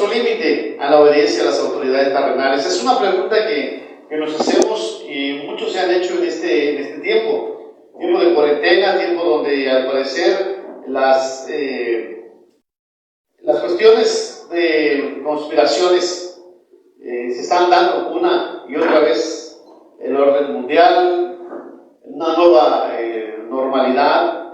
nuestro límite a la obediencia a las autoridades terrenales? Es una pregunta que nos hacemos y muchos se han hecho en este tiempo de cuarentena, tiempo donde al parecer las cuestiones de conspiraciones se están dando una y otra vez. El orden mundial, una nueva normalidad,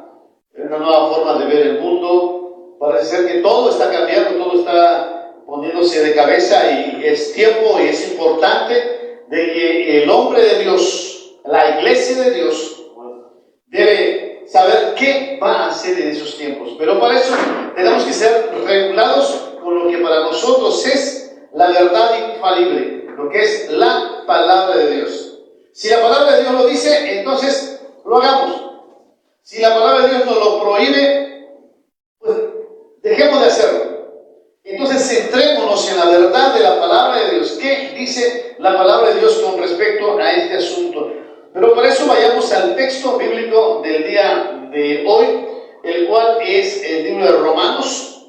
una nueva forma de ver el mundo. Parece ser que todo está cambiando, todo está poniéndose de cabeza, y es tiempo y es importante de que el hombre de Dios, la iglesia de Dios, debe saber qué va a hacer en esos tiempos. Pero para eso tenemos que ser regulados con lo que para nosotros es la verdad infalible, lo que es la palabra de Dios. Si la palabra de Dios lo dice, entonces lo hagamos. Si la palabra de Dios nos lo prohíbe, pues dejemos de hacerlo. Entonces centrémonos en la verdad de la palabra de Dios. ¿Qué dice la palabra de Dios con respecto a este asunto? Pero para eso vayamos al texto bíblico del día de hoy, el cual es el libro de Romanos,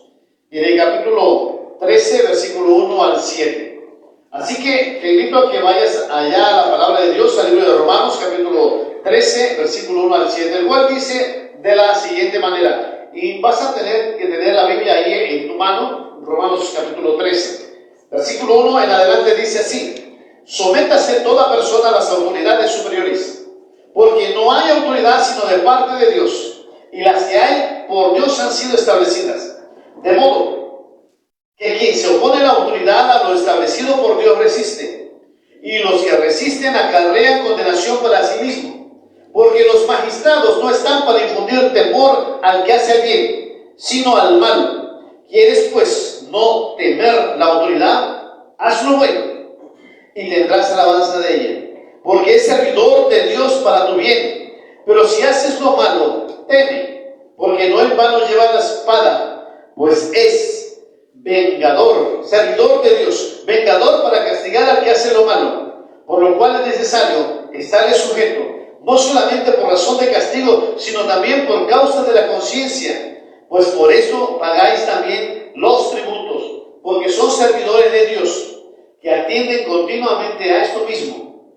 y en el capítulo 13, versículo 1 al 7. Así que te invito a que vayas allá a la palabra de Dios, al libro de Romanos, capítulo 13, versículo 1 al 7, el cual dice de la siguiente manera, y vas a tener que tener la Biblia ahí en tu mano, Romanos capítulo 13, versículo 1 en adelante dice así: sométase toda persona a las autoridades superiores, porque no hay autoridad sino de parte de Dios, y las que hay por Dios han sido establecidas. De modo que quien se opone a la autoridad, a lo establecido por Dios, resiste, y los que resisten acarrean condenación para sí mismo, porque los magistrados no están para infundir temor al que hace el bien, sino al malo. ¿Quieres pues no temer la autoridad? Haz lo bueno, y tendrás alabanza de ella, porque es servidor de Dios para tu bien. Pero si haces lo malo, teme, porque no en vano lleva la espada, pues es vengador, servidor de Dios, vengador para castigar al que hace lo malo, por lo cual es necesario estarle sujeto, no solamente por razón de castigo, sino también por causa de la conciencia, pues por eso pagáis también los tributos, porque son servidores de Dios, que atienden continuamente a esto mismo.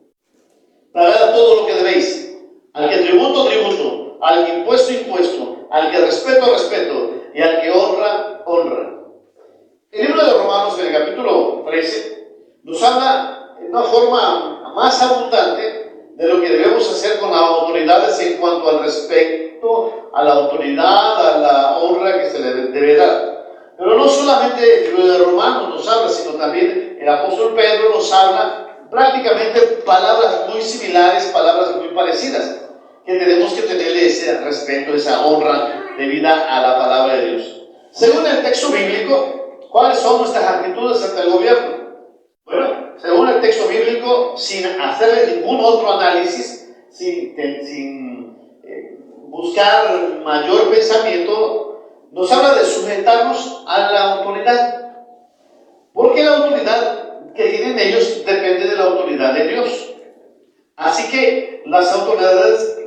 Pagad todo lo que debéis, al que tributo, tributo, al que impuesto, impuesto, al que respeto, respeto, y al que honra, honra. El libro de Romanos, en el capítulo 13, nos habla de una forma más abundante de lo que debemos hacer con las autoridades en cuanto al respeto a la autoridad, a la honra que se le debe dar. Pero no solamente el libro de Romanos nos habla, sino también el apóstol Pedro nos habla prácticamente palabras muy similares, palabras muy parecidas, que tenemos que tenerle ese respeto, esa honra debida a la palabra de Dios. Según el texto bíblico, ¿cuáles son nuestras actitudes ante el gobierno? Bueno, según el texto bíblico, sin hacerle ningún otro análisis, sin buscar mayor pensamiento, nos habla de sujetarnos a la autoridad. Porque la autoridad que tienen ellos depende de la autoridad de Dios. Así que las autoridades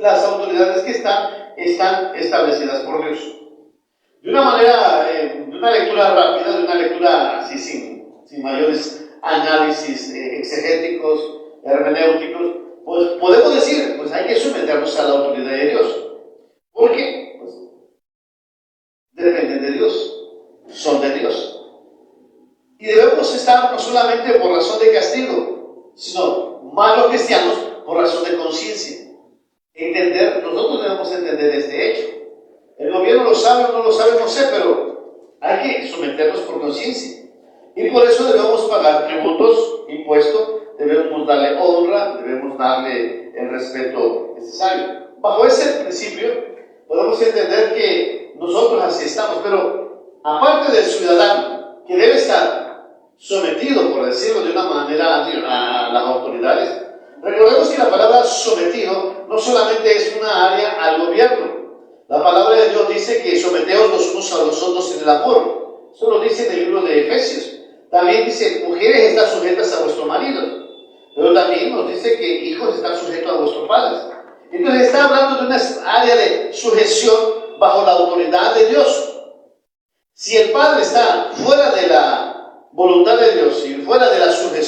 que están establecidas por Dios. De una manera, de una lectura rápida, de una lectura así sin mayores análisis exegéticos, hermenéuticos, pues podemos decir, pues hay que someternos a la autoridad de Dios. ¿Por qué? Pues dependen de Dios, son de Dios. Y debemos estar no solamente por razón de castigo, sino más los cristianos por razón de conciencia. Nosotros debemos entender este hecho. El gobierno lo sabe o no lo sabe, no sé, pero hay que someternos por conciencia. Y por eso debemos pagar tributos, impuestos, debemos darle honra, debemos darle el respeto necesario. Bajo ese principio, podemos entender que nosotros así estamos, pero aparte del ciudadano que debe estar sometido, por decirlo de una manera, a las autoridades, recordemos que la palabra sometido no solamente es una área al gobierno. La palabra de Dios dice que someteos los unos a los otros en el amor. Eso lo dice en el libro de Efesios. También dice, mujeres están sujetas a vuestros maridos. Pero también nos dice que hijos están sujetos a vuestros padres. Entonces está hablando de una área de sujeción bajo la autoridad de Dios. Si el padre está fuera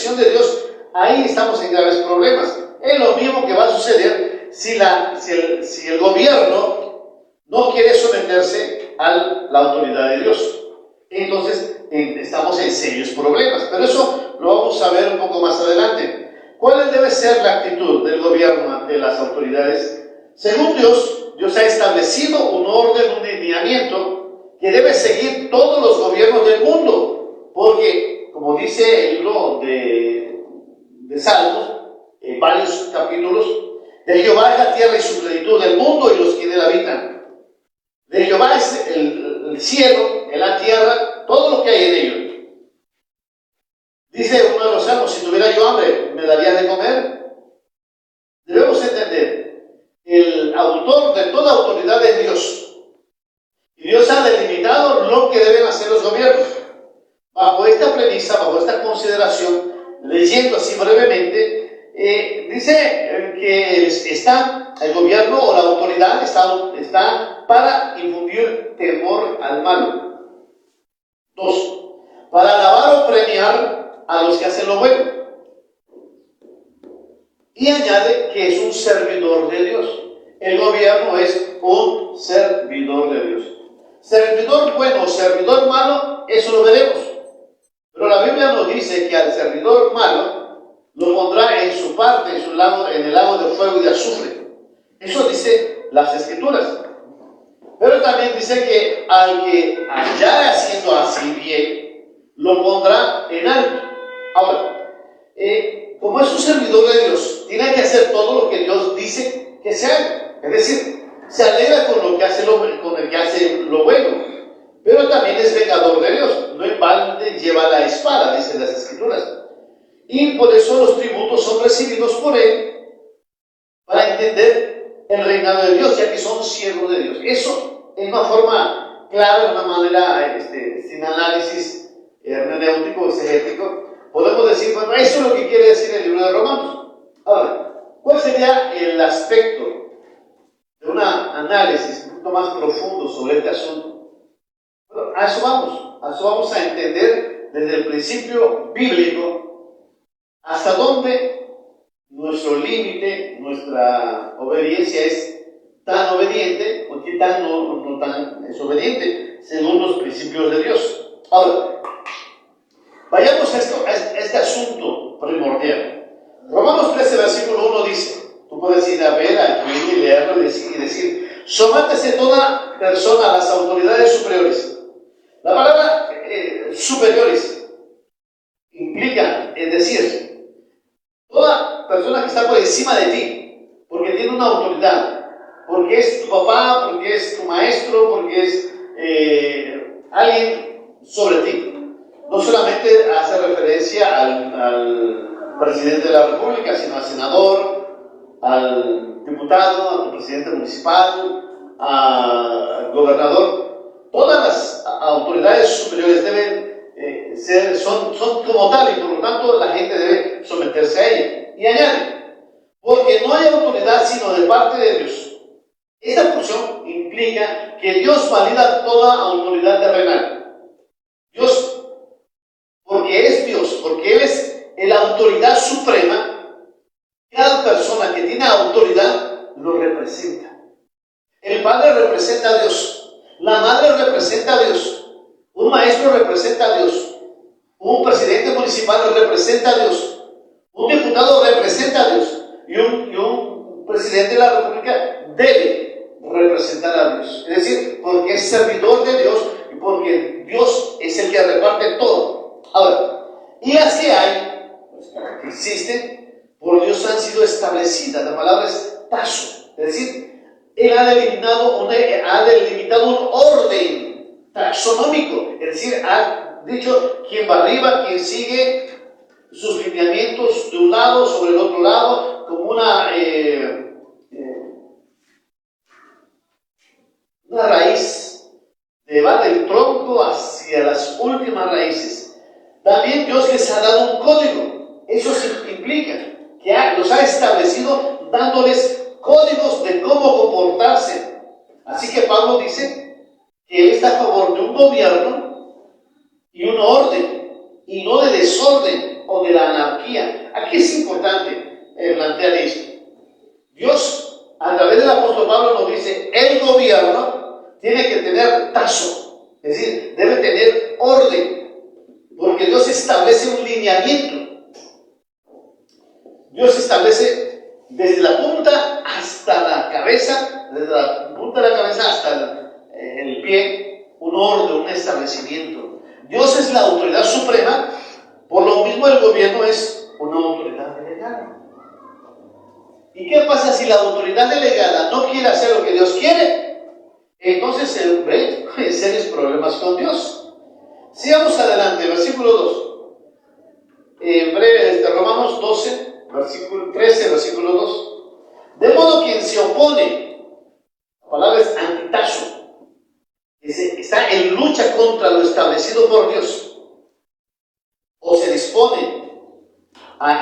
dirección de Dios, ahí estamos en graves problemas. Es lo mismo que va a suceder si el gobierno no quiere someterse a la autoridad de Dios. Entonces estamos en serios problemas, pero eso lo vamos a ver un poco más adelante. ¿Cuál debe ser la actitud del gobierno ante las autoridades? Según Dios, Dios ha establecido un orden, un lineamiento que debe seguir todos los gobiernos del mundo, porque, como dice el libro de Salmos, en varios capítulos, de Jehová es la tierra y su plenitud, el mundo y los que en él habitan. De Jehová es el cielo, en la tierra, todo lo que hay en ellos. Dice uno de los salmos, si tuviera yo hambre, ¿me darías de comer? Debemos entender, el autor de toda autoridad es Dios. Y Dios ha delimitado lo que deben hacer los gobiernos. Bajo esta premisa, bajo esta consideración, leyendo así brevemente, dice que el gobierno o la autoridad está para infundir temor al malo. 2. Para alabar o premiar a los que hacen lo bueno. Y añade que es un servidor de Dios. El gobierno es un servidor de Dios. Servidor bueno o servidor malo, eso lo veremos. Pero la Biblia nos dice que al servidor malo lo pondrá en su parte, en el lago de fuego y de azufre. Eso dice las Escrituras. Pero también dice que al que hallara haciendo así bien, lo pondrá en alto. Ahora, como es un servidor de Dios, tiene que hacer todo lo que Dios dice que se haga. Es decir, se alegra con el que hace lo bueno, pero también es vengador de Dios. No en balde lleva la espada, dicen las Escrituras. Y por eso los tributos son recibidos por él para entender el reinado de Dios, ya que son siervos de Dios. Eso en una forma clara, de una manera sin análisis hermenéutico, exegético, podemos decir, bueno, eso es lo que quiere decir el libro de Romanos. Ahora, ¿cuál sería el aspecto de un análisis un poco más profundo sobre este asunto? Bueno, a eso vamos a entender desde el principio bíblico hasta dónde nuestro límite, nuestra obediencia es tan obediente o qué tan no tan es obediente según los principios de Dios. Ahora, vayamos a este asunto primordial. Romanos 13, versículo 1 dice, tú puedes ir a ver aquí y leerlo y decir, sométese toda persona a las autoridades superiores. La palabra superiores implica, es decir, toda persona que está por encima de ti, porque tiene una autoridad, porque es tu papá, porque es tu maestro, porque es alguien sobre ti. No solamente hace referencia al presidente de la República, sino al senador, al diputado, al presidente municipal, al gobernador. Todas las autoridades superiores deben son como tal y por lo tanto la gente debe someterse a ella. Y añade, porque no hay autoridad sino de parte de Dios. Esta porción implica que Dios valida toda autoridad terrenal. Dios, porque es Dios, porque Él es la autoridad suprema, cada persona que tiene autoridad lo representa. El padre representa a Dios, la madre representa a Dios, un maestro representa a Dios, un presidente municipal representa a Dios, un diputado representa a Dios y un presidente de la República debe representar a Dios. Es decir, porque es servidor de Dios y porque Dios es el que reparte todo. Ahora, y las que hay, que existen, por Dios han sido establecidas. La palabra es tazo, es decir, Él ha delimitado un orden taxonómico, es decir, ha dicho quién va arriba, quién sigue, sus lineamientos de un lado sobre el otro lado, como una raíz, va del tronco hacia las últimas raíces. También Dios les ha dado un código. Eso implica que los ha establecido dándoles códigos de cómo comportarse. Así que Pablo dice que él está a favor de un gobierno y un orden, y no de desorden o de la anarquía. Aquí es importante plantear esto. Dios, a través del apóstol Pablo, nos dice, el gobierno tiene que tener tazo, es decir, debe tener orden, porque Dios establece un lineamiento. Dios establece desde la punta hasta la cabeza, desde la punta de la cabeza hasta el pie, un orden, un establecimiento. Dios es la autoridad suprema, por lo mismo el gobierno es una autoridad delegada. ¿Y qué pasa si la autoridad delegada no quiere hacer lo que Dios quiere? Entonces se ven serios problemas con Dios. Sigamos adelante, versículo 2. En breve, Romanos 12, versículo 13, versículo 2. De modo quien se opone, la palabra es antitazo, está en lucha contra lo establecido por Dios, o se dispone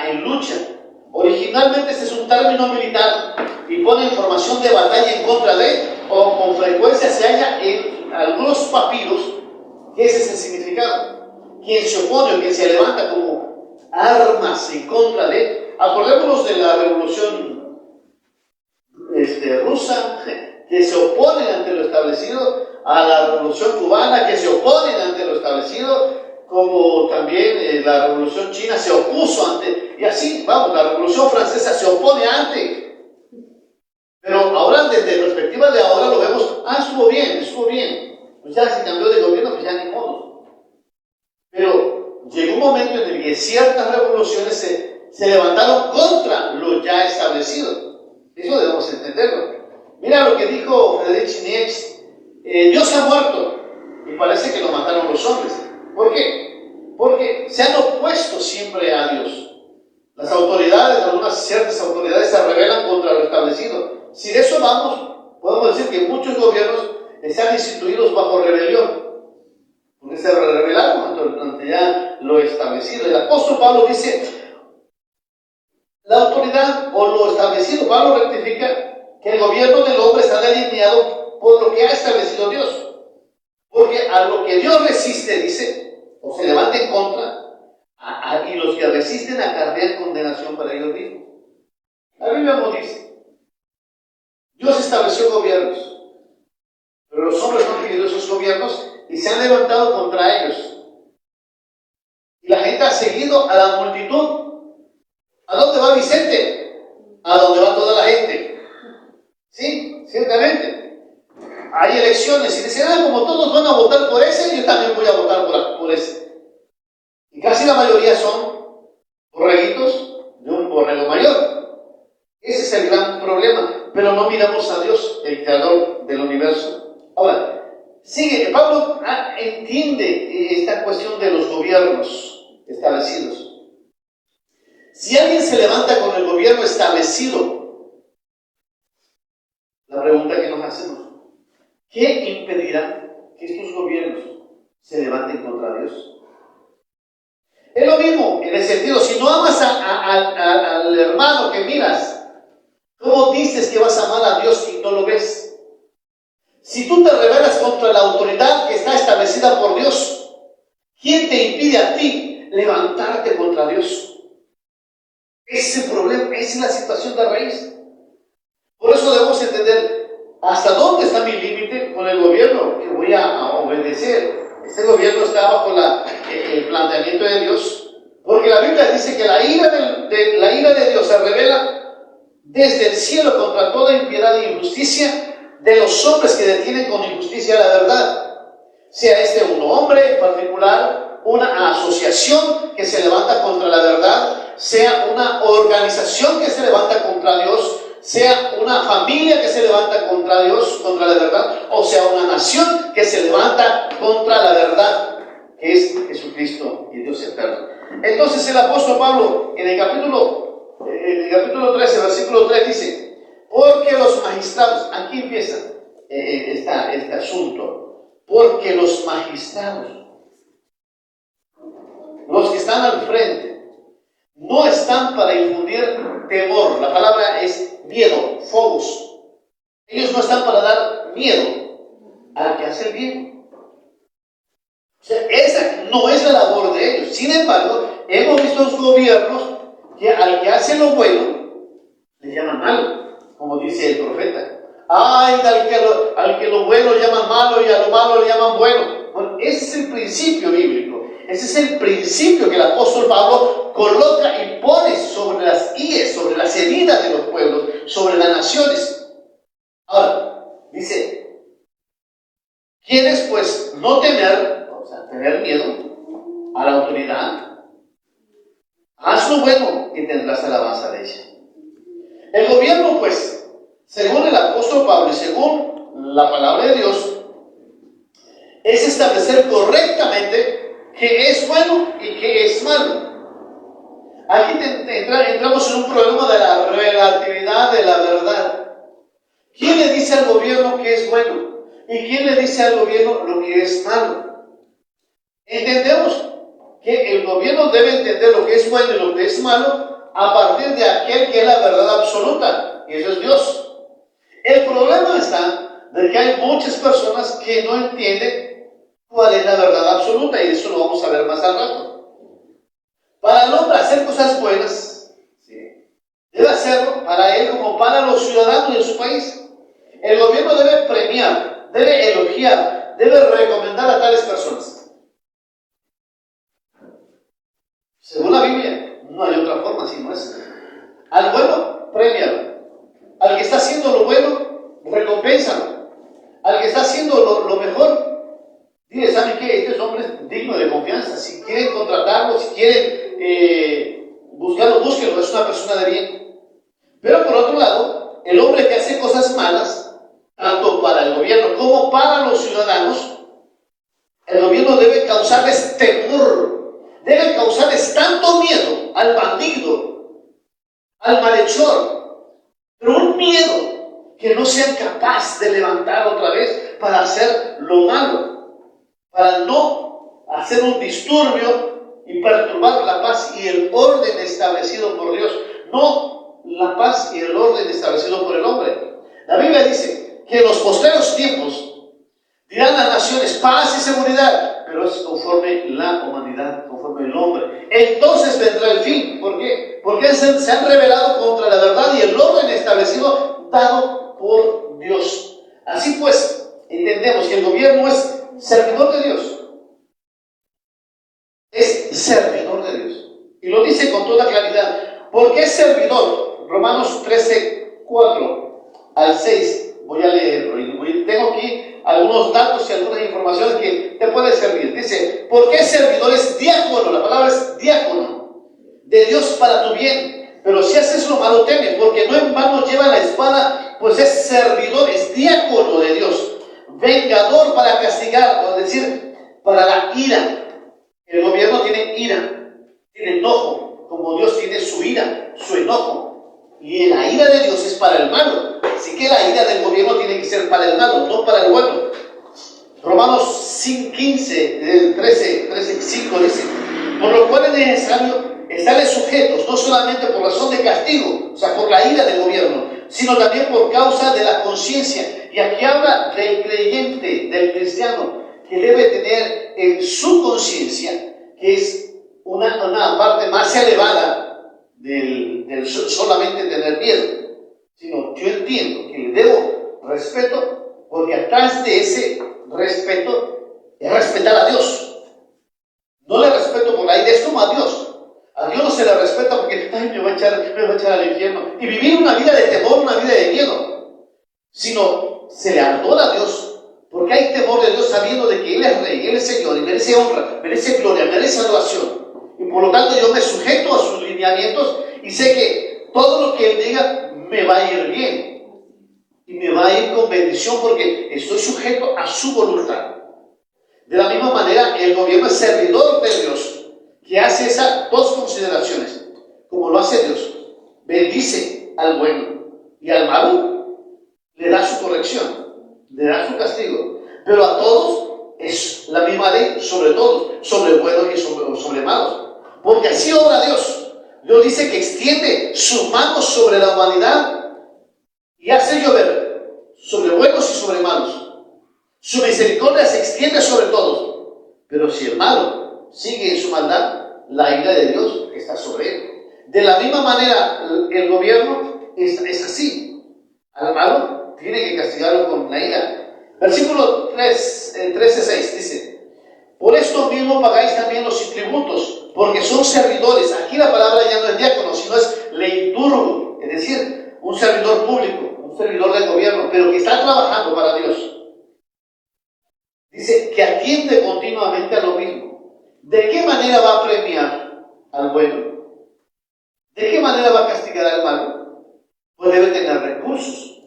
en lucha. Originalmente este es un término militar y pone información de batalla en contra de, o con frecuencia se halla en algunos papiros que ese es el significado. Quien se opone o quien se levanta como armas en contra de. Acordémonos de la revolución rusa, que se oponen ante lo establecido, a la revolución cubana, que se oponen ante lo establecido, como también la revolución china se opuso ante, y así, vamos, la revolución francesa se opone ante. Pero ahora, desde la perspectiva de ahora, lo vemos, estuvo bien, pues ya se cambió de gobierno, pues ya ni modo. Pero llegó un momento en el que ciertas revoluciones se levantaron contra lo ya establecido. Eso debemos entenderlo. Mira lo que dijo Friedrich Nietzsche, Dios ha muerto, y parece que lo mataron los hombres. ¿Por qué? Porque se han opuesto siempre a Dios. Las autoridades, ciertas autoridades se rebelan contra lo establecido. Si de eso vamos, podemos decir que muchos gobiernos están instituidos bajo rebelión, porque se rebelaron ante ya lo establecido. El apóstol Pablo dice, la autoridad o lo establecido, Pablo rectifica que el gobierno del hombre está delineado por lo que ha establecido Dios. Porque a lo que Dios resiste, dice, o se levanta en contra, y los que resisten acarrean condenación para ellos mismos. La Biblia nos dice, Dios estableció gobiernos, pero los hombres no han querido esos gobiernos y se han levantado contra ellos. Y la gente ha seguido a la multitud. ¿A dónde va Vicente? A donde va toda la gente. Sí, ciertamente. Hay elecciones y dicen, como todos van a votar por ese, yo también voy a votar por ese. Y casi la mayoría son borreguitos de un borrego mayor. Ese es el gran problema. Pero no miramos a Dios, el creador del universo. Ahora, sigue, Pablo entiende esta cuestión de los gobiernos establecidos. Si alguien se levanta con el gobierno establecido, la pregunta que nos hacemos, ¿qué impedirá que estos gobiernos se levanten contra Dios? Es lo mismo, en el sentido, si no amas al hermano que miras, ¿cómo dices que vas a amar a Dios y no lo ves? Si tú te rebelas contra la autoridad que está establecida por Dios, ¿quién te impide a ti levantarte contra Dios? Ese es el problema, esa es la situación de raíz. Por eso debemos entender hasta dónde está mi límite con el gobierno que voy a obedecer. Este gobierno está bajo el planteamiento de Dios, porque la Biblia dice que la ira de Dios se revela desde el cielo contra toda impiedad e injusticia de los hombres que detienen con injusticia la verdad. Sea un hombre en particular, una asociación que se levanta contra la verdad, sea una organización que se levanta contra Dios, sea una familia que se levanta contra Dios, contra la verdad, o sea una nación que se levanta contra la verdad, que es Jesucristo y Dios eterno. Entonces el apóstol Pablo en el capítulo 13, versículo 3 dice, porque los magistrados, aquí empieza este asunto, porque los magistrados, los que están al frente, no están para infundir temor. La palabra es miedo, phobos. Ellos no están para dar miedo al que hace el bien. O sea, esa no es la labor de ellos. Sin embargo, hemos visto los gobiernos que al que hace lo bueno, le llaman malo, como dice el profeta. Ay, al que lo bueno llaman malo y a lo malo le llaman bueno. Bueno, ese es el principio bíblico. Ese es el principio que el apóstol Pablo coloca y pone sobre las IES, sobre las heridas de los pueblos, sobre las naciones. Ahora, dice, ¿quieres pues no temer, o sea, tener miedo a la autoridad? Haz lo bueno y tendrás alabanza de ella. El gobierno, pues, según el apóstol Pablo y según la palabra de Dios, es establecer correctamente qué es bueno y qué es malo. Aquí entramos en un problema de la relatividad de la verdad. ¿Quién le dice al gobierno que es bueno? ¿Y quién le dice al gobierno lo que es malo? Entendemos que el gobierno debe entender lo que es bueno y lo que es malo a partir de aquel que es la verdad absoluta, y eso es Dios. El problema está de que hay muchas personas que no entienden cuál es la verdad absoluta, y eso lo vamos a ver más al rato. Para el hombre hacer cosas buenas, ¿sí?, debe hacerlo para él como para los ciudadanos de su país. El gobierno debe premiar, debe elogiar, debe recomendar a tales personas. Según la Biblia, no hay otra forma sino esa. Al bueno, premialo. Al que está haciendo lo bueno, recompénsalo. Al que está haciendo lo mejor, dile, ¿saben qué? Este hombre es digno de confianza. Si quieren contratarlo, si quieren buscarlo, búsquenlo. Es una persona de bien. Pero por otro lado, el hombre que hace cosas malas, tanto para el gobierno como para los ciudadanos, el gobierno debe causarles temor, debe causarles tanto miedo al bandido, al malhechor, pero un miedo que no sean capaces de levantar otra vez para hacer lo malo, para no hacer un disturbio y perturbar la paz y el orden establecido por Dios, no la paz y el orden establecido por el hombre. La Biblia dice que en los postreros tiempos dirán las naciones paz y seguridad, pero es conforme la humanidad, conforme el hombre. Entonces vendrá el fin. ¿Por qué? Porque se han rebelado contra la verdad y el orden establecido dado por Dios. Así pues, entendemos que el gobierno es servidor de Dios. Es servidor de Dios. Y lo dice con toda claridad. ¿Por qué es servidor? Romanos 13, 4 al 6. Voy a leerlo. Tengo aquí algunos datos y algunas informaciones que te pueden servir. Dice, ¿por qué servidor es diácono? La palabra es diácono. De Dios para tu bien. Pero si haces lo malo, teme, porque no en vano lleva la espada, pues es servidor, es diácono de Dios. Vengador para castigar, es decir, para la ira. El gobierno tiene ira, tiene enojo, como Dios tiene su ira, su enojo. Y la ira de Dios es para el malo. Así que la ira del gobierno tiene que ser para el malo, no para el bueno. Romanos 15, 13, 5 dice, por lo cual es necesario estarles sujetos, no solamente por razón de castigo, o sea, por la ira del gobierno, sino también por causa de la conciencia. Y aquí habla del creyente, del cristiano, que debe tener en su conciencia, que es una parte más elevada del solamente tener miedo, sino yo entiendo que le debo respeto, porque atrás de ese respeto es respetar a Dios. No le respeto por la ira, es como a Dios. A Dios no se le respeta porque ay, me va a echar al infierno y vivir una vida de temor, una vida de miedo, sino se le adora a Dios. Porque hay temor de Dios sabiendo de que Él es Rey, Él es Señor, y merece honra, merece gloria, merece adoración. Y por lo tanto yo me sujeto a sus lineamientos y sé que todo lo que Él diga me va a ir bien. Y me va a ir con bendición porque estoy sujeto a su voluntad. De la misma manera, el gobierno es servidor de Dios, que hace esas dos consideraciones. Como lo hace Dios, bendice al bueno y al malo le da su corrección, le da su castigo, pero a todos es la misma ley, sobre todos, sobre buenos y sobre malos, porque así obra Dios. Dios dice que extiende sus manos sobre la humanidad y hace llover sobre buenos y sobre malos. Su misericordia se extiende sobre todos, pero si el malo sigue en su maldad, la ira de Dios está sobre él. De la misma manera, el gobierno es así. Al malo tiene que castigarlo con la ira. Versículo 13:6 dice: por esto mismo pagáis también los tributos, porque son servidores. Aquí la palabra ya no es diácono, sino es leiturgo, es decir, un servidor público, un servidor del gobierno, pero que está trabajando para Dios. Dice que atiende continuamente a lo mismo. ¿De qué manera va a premiar al bueno? ¿De qué manera va a castigar al malo? Pues debe tener recursos,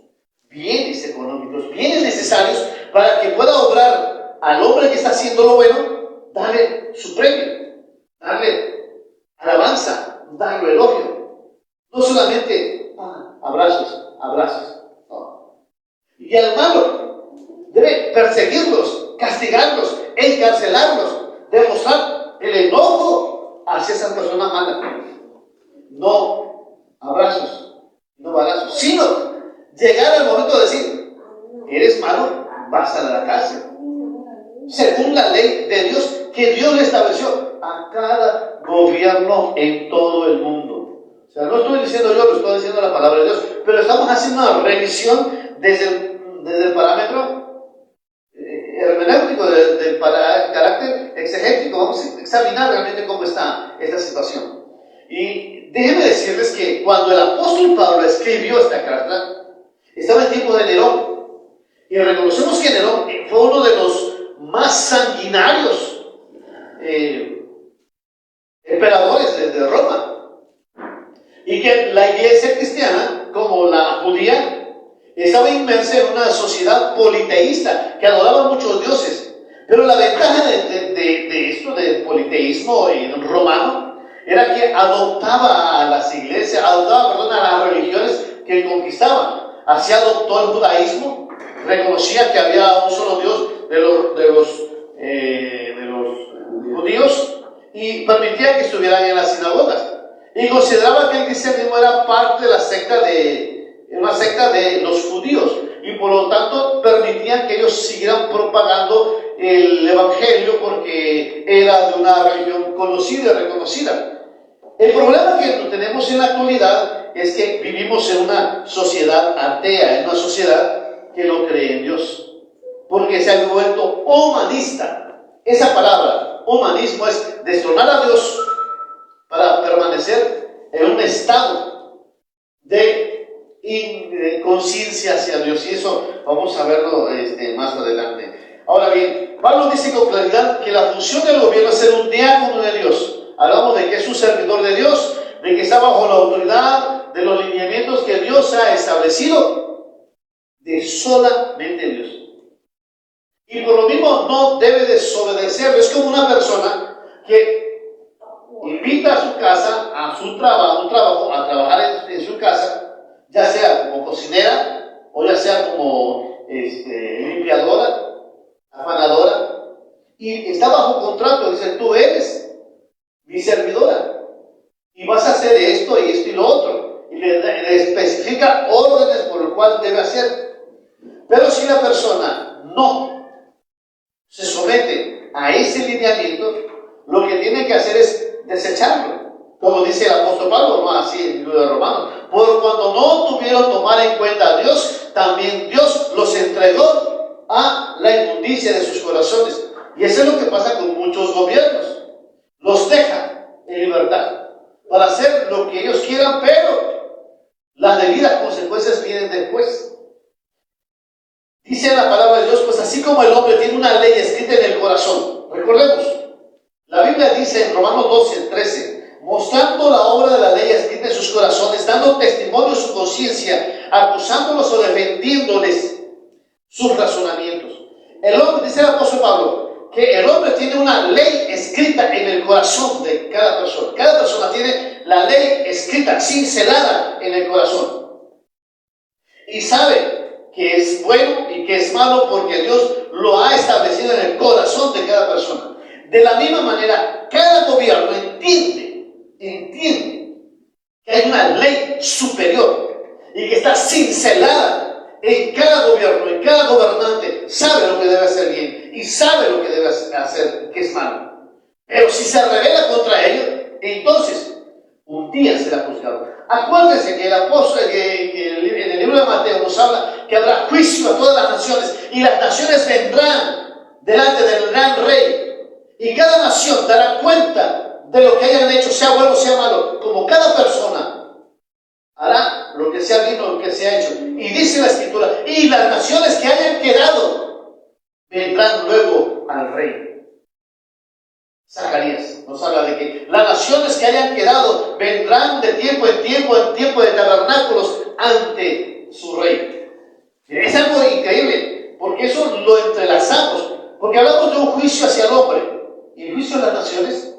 bienes económicos, bienes necesarios para que pueda obrar al hombre que está haciendo lo bueno, darle su premio, darle alabanza, darle elogio. No solamente abrazos, no. Y al malo debe perseguirlos, castigarlos, encarcelarlos, demostrar el enojo hacia esa persona mala. No abrazos, no balazos, sino llegar al momento de decir: eres malo, vas a la cárcel. Según la ley de Dios, que Dios le estableció a cada gobierno en todo el mundo. O sea, no estoy diciendo yo, lo estoy diciendo la palabra de Dios, pero estamos haciendo una revisión desde el parámetro hermenéutico, del carácter exegético. Vamos a examinar realmente cómo está esta situación. Y déjenme decirles que cuando el apóstol Pablo escribió esta carta, estaba en tiempo de Nerón. Y reconocemos que Nerón fue uno de los más sanguinarios emperadores de Roma. Y que la iglesia cristiana, como la judía, estaba inmersa en una sociedad politeísta que adoraba muchos dioses. Pero la ventaja de esto, del politeísmo romano, era que adoptaba a las iglesias, a las religiones que conquistaba. Así adoptó el judaísmo, reconocía que había un solo Dios de los judíos y permitía que estuvieran en las sinagogas. Y consideraba que el cristianismo era parte de una secta de los judíos, y por lo tanto permitían que ellos siguieran propagando el evangelio porque era de una religión conocida y reconocida. El problema que tenemos en la actualidad es que vivimos en una sociedad atea, en una sociedad que no cree en Dios, porque se ha vuelto humanista. Esa palabra, humanismo, es destronar a Dios para permanecer en un estado de conciencia hacia Dios, y eso vamos a verlo más adelante. Ahora bien, Pablo dice con claridad que la función del gobierno es ser un diácono de Dios. Hablamos de que es un servidor de Dios, de que está bajo la autoridad de los lineamientos que Dios ha establecido, de solamente Dios. Y por lo mismo no debe desobedecerlo. Es como una persona que invita a su casa, a su trabajo, a trabajar en su casa, ya sea como cocinera o ya sea como limpiadora, afanadora, y está bajo contrato. Dice: tú eres mi servidora y vas a hacer esto y esto y lo otro, y le especifica órdenes por el cual debe hacer. Pero si la persona no se somete a ese lineamiento, lo que tiene que hacer es desecharlo, como dice el apóstol Pablo, ¿no? Así en el libro de Romanos: por cuando no tuvieron tomar en cuenta a Dios, también Dios los entregó a la inmundicia de sus corazones. Y eso es lo que pasa con muchos gobiernos. Los dejan en libertad para hacer lo que ellos quieran, pero las debidas consecuencias vienen después. Dice la palabra de Dios: pues así como el hombre tiene una ley escrita en el corazón. Recordemos, la Biblia dice en Romanos 12:13: mostrando la obra de la ley escrita en sus corazones, dando testimonio a su conciencia, acusándolos o defendiéndoles sus razonamientos. El hombre, dice el apóstol Pablo, que el hombre tiene una ley escrita en el corazón de cada persona. Cada persona tiene la ley escrita, cincelada en el corazón. Y sabe que es bueno y que es malo porque Dios lo ha establecido en el corazón de cada persona. De la misma manera, cada gobierno entiende que hay una ley superior y que está cincelada en cada gobierno, en cada gobernante. Sabe lo que debe hacer bien y sabe lo que debe hacer que es malo. Pero si se rebela contra ello, entonces un día será juzgado. Acuérdense que el apóstol, que en el libro de Mateo nos habla que habrá juicio a todas las naciones, y las naciones vendrán delante del gran rey, y cada nación dará cuenta de lo que hayan hecho, sea bueno o sea malo, como cada persona hará lo que sea bien o lo que se ha hecho. Y dice la Escritura, y las naciones que hayan quedado vendrán luego al rey. Zacarías nos habla de que las naciones que hayan quedado vendrán de tiempo en tiempo de tabernáculos ante su rey. Es algo increíble, porque eso lo entrelazamos, porque hablamos de un juicio hacia el hombre, y el juicio de las naciones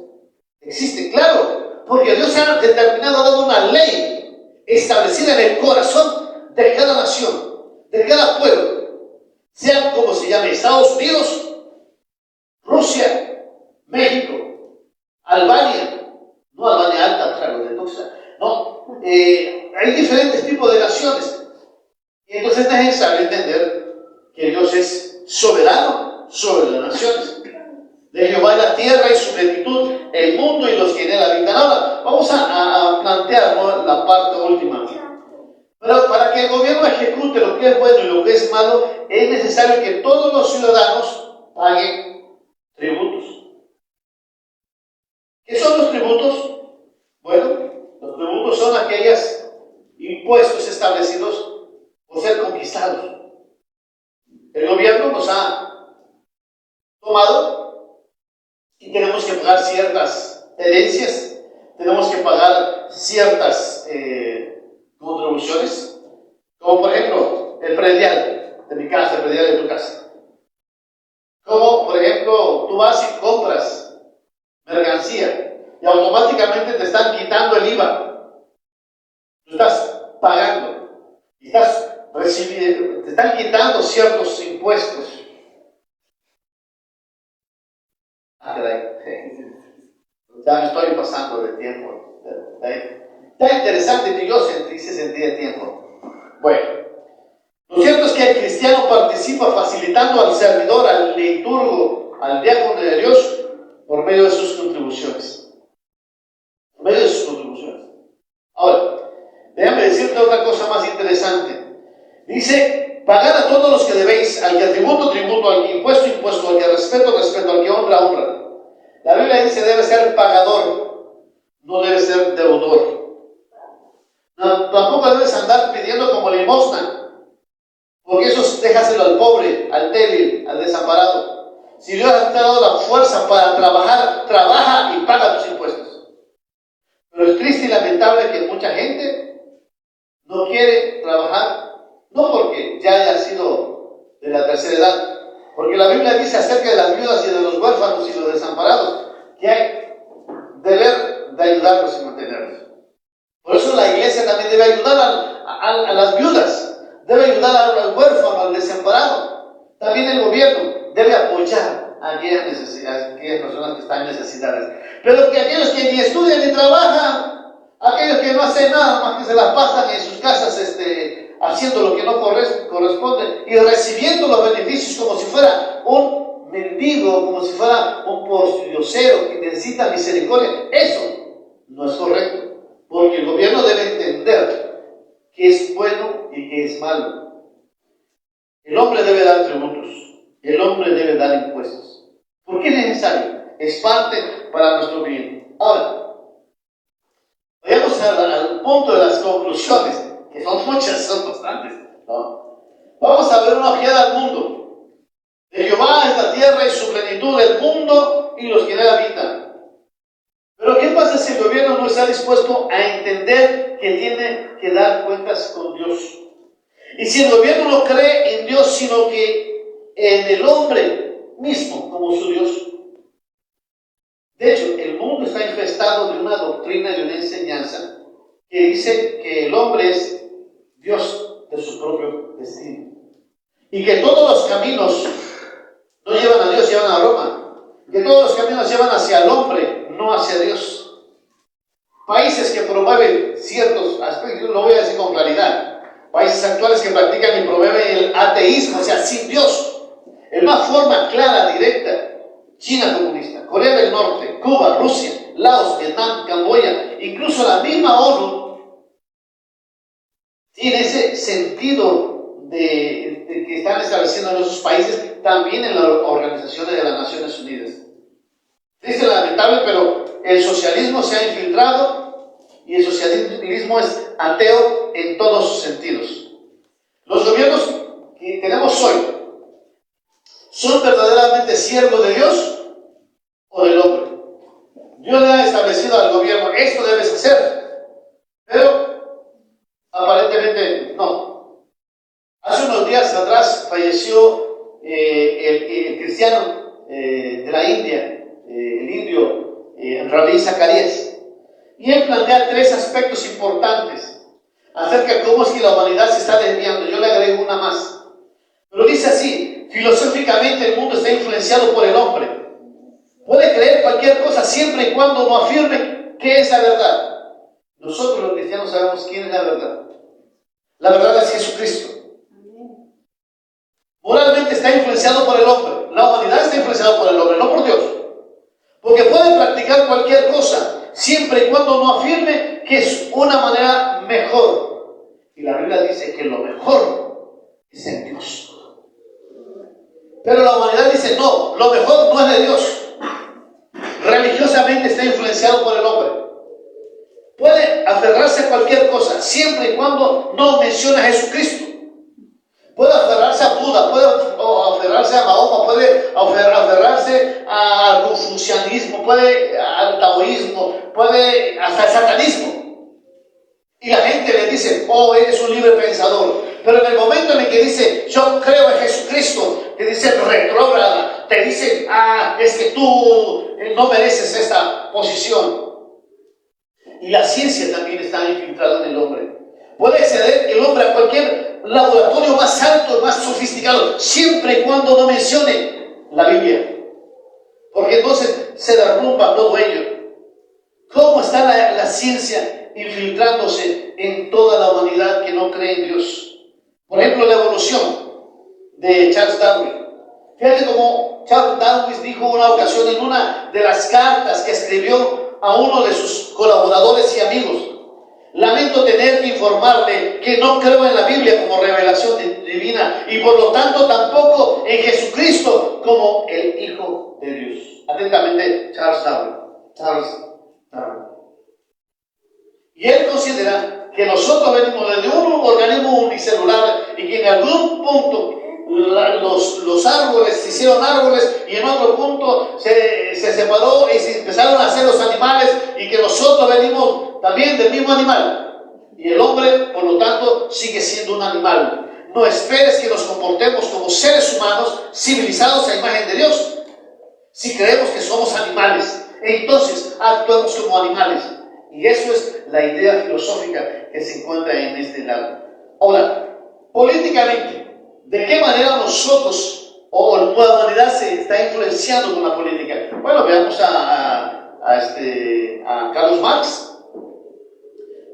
existe, claro, porque Dios ha determinado, ha dado una ley establecida en el corazón de cada nación, de cada pueblo, sea como se llame, Estados Unidos, Rusia, México, Albania, no Albania Alta, claro, de Tuxa, no, hay diferentes tipos de naciones, y entonces es necesario entender que Dios es soberano sobre las naciones. De Jehová la tierra y su plenitud, el mundo y los que en él habitan. Ahora, vamos a plantear, ¿no?, la parte última. Pero para que el gobierno ejecute lo que es bueno y lo que es malo, es necesario que todos los ciudadanos paguen tributos. ¿Qué son los tributos? Bueno, los tributos son aquellos impuestos establecidos por ser conquistados. El gobierno nos ha tomado y tenemos que pagar ciertas herencias, tenemos que pagar ciertas contribuciones, como por ejemplo el predial de mi casa, el predial de tu casa. Como por ejemplo tú vas y compras mercancía y automáticamente te están quitando el IVA. Tú estás pagando y estás recibiendo, te están quitando ciertos impuestos. Ya me estoy pasando de tiempo. Está interesante que yo sentí de tiempo. Bueno, lo cierto es que el cristiano participa facilitando al servidor, al liturgo, al diácono de Dios, por medio de sus contribuciones. Por medio de sus contribuciones. Ahora, déjame decirte otra cosa más interesante. Dice, pagad a todos los que debéis, al que tributo, tributo, al que impuesto, impuesto, al que respeto, respeto, al que honra, honra. La Biblia dice debe ser pagador, no debe ser deudor. No, tampoco debes andar pidiendo como limosna, porque eso déjaselo al pobre, al débil, al desamparado. Si Dios te ha dado la fuerza para trabajar, trabaja y paga tus impuestos. Pero es triste y lamentable que mucha gente no quiere trabajar, no porque ya haya sido de la tercera edad, porque la Biblia dice acerca de las viudas y de los huérfanos y los desamparados que hay deber de ayudarlos y mantenerlos. Por eso la iglesia también debe ayudar a las viudas, debe ayudar al huérfano, al desamparado. También el gobierno debe apoyar a aquellas personas que están en necesidades. Pero que aquellos que ni estudian ni trabajan, aquellos que no hacen nada más que se las pasan en sus casas haciendo lo que no corresponde y recibiendo los beneficios como si fuera un mendigo, como si fuera un pordiosero que necesita misericordia, eso no es correcto. Porque el gobierno debe entender qué es bueno y qué es malo. El hombre debe dar tributos, el hombre debe dar impuestos. ¿Por qué es necesario? Es parte para nuestro bien. Ahora, vayamos al punto de las conclusiones, que son muchas, son bastantes, ¿no? Vamos a ver una ojeada al mundo. De Jehová es la tierra y su plenitud, el mundo y los que en él habitan. Pero ¿qué pasa si el gobierno no está dispuesto a entender que tiene que dar cuentas con Dios? Y si el gobierno no cree en Dios, sino que en el hombre mismo como su Dios. De hecho, el mundo está infestado de una doctrina y de una enseñanza que dice que el hombre es Dios de su propio destino. Y que todos los caminos no llevan a Dios, llevan a Roma. Que todos los caminos llevan hacia el hombre, no hacia Dios. Países que promueven ciertos aspectos, lo voy a decir con claridad, países actuales que practican y promueven el ateísmo, o sea, sin Dios, en una forma clara, directa. China comunista, Corea del Norte, Cuba, Rusia, Laos, Vietnam, Camboya, incluso la misma ONU tiene ese sentido de que están estableciendo en esos países, también en las organizaciones de las Naciones Unidas. Dice lamentable, pero el socialismo se ha infiltrado y el socialismo es ateo en todos sus sentidos. Los gobiernos que tenemos hoy son verdaderamente siervos de Dios o del hombre. Dios le ha establecido al gobierno, esto debes hacer, pero aparentemente no. Hace unos días atrás falleció el cristiano de la India, el indio Ravi Zacharias, y él plantea tres aspectos importantes acerca de cómo es que la humanidad se está desviando. Yo le agrego una más, pero dice así: filosóficamente el mundo está influenciado por el hombre. Puede creer cualquier cosa siempre y cuando no afirme qué es la verdad. Nosotros los cristianos sabemos quién es la verdad. La verdad es Jesucristo. Moralmente está influenciado por el hombre. La humanidad está influenciada por el hombre, no por Dios. Porque puede practicar cualquier cosa siempre y cuando no afirme que es una manera mejor. Y la Biblia dice que lo mejor es en Dios. Pero la humanidad dice no, lo mejor no es de Dios. Religiosamente está influenciado por el hombre. Puede aferrarse a cualquier cosa siempre y cuando no mencione a Jesucristo. Puede aferrarse a Buda, puede aferrarse a Mahoma, puede aferrarse al confucianismo, puede al taoísmo, puede hasta al satanismo. Y la gente le dice, oh, eres un libre pensador. Pero en el momento en el que dice, yo creo en Jesucristo, te dice retrógrada, te dice, es que tú no mereces esta posición. Y la ciencia también está infiltrada en el hombre. Puede acceder el hombre a cualquier laboratorio más alto, más sofisticado, siempre y cuando no mencione la Biblia. Porque entonces se derrumba todo ello. ¿Cómo está la ciencia infiltrándose en toda la humanidad que no cree en Dios? Por ejemplo, la evolución de Charles Darwin. Fíjate cómo Charles Darwin dijo una ocasión en una de las cartas que escribió a uno de sus colaboradores y amigos: lamento tener que informarle que no creo en la Biblia como revelación divina y por lo tanto tampoco en Jesucristo como el Hijo de Dios. Atentamente, Charles Darwin. Y él considera que nosotros venimos desde un organismo unicelular y que en algún punto los árboles se hicieron árboles y en otro punto se separó y se empezaron a hacer los animales y que nosotros venimos también del mismo animal. Y el hombre, por lo tanto, sigue siendo un animal. No esperes que nos comportemos como seres humanos civilizados a imagen de Dios. Si creemos que somos animales, entonces actuamos como animales. Y eso es la idea filosófica que se encuentra en este lado. Ahora, políticamente, ¿de qué manera nosotros o la humanidad se está influenciando con la política? Bueno, veamos a Carlos Marx,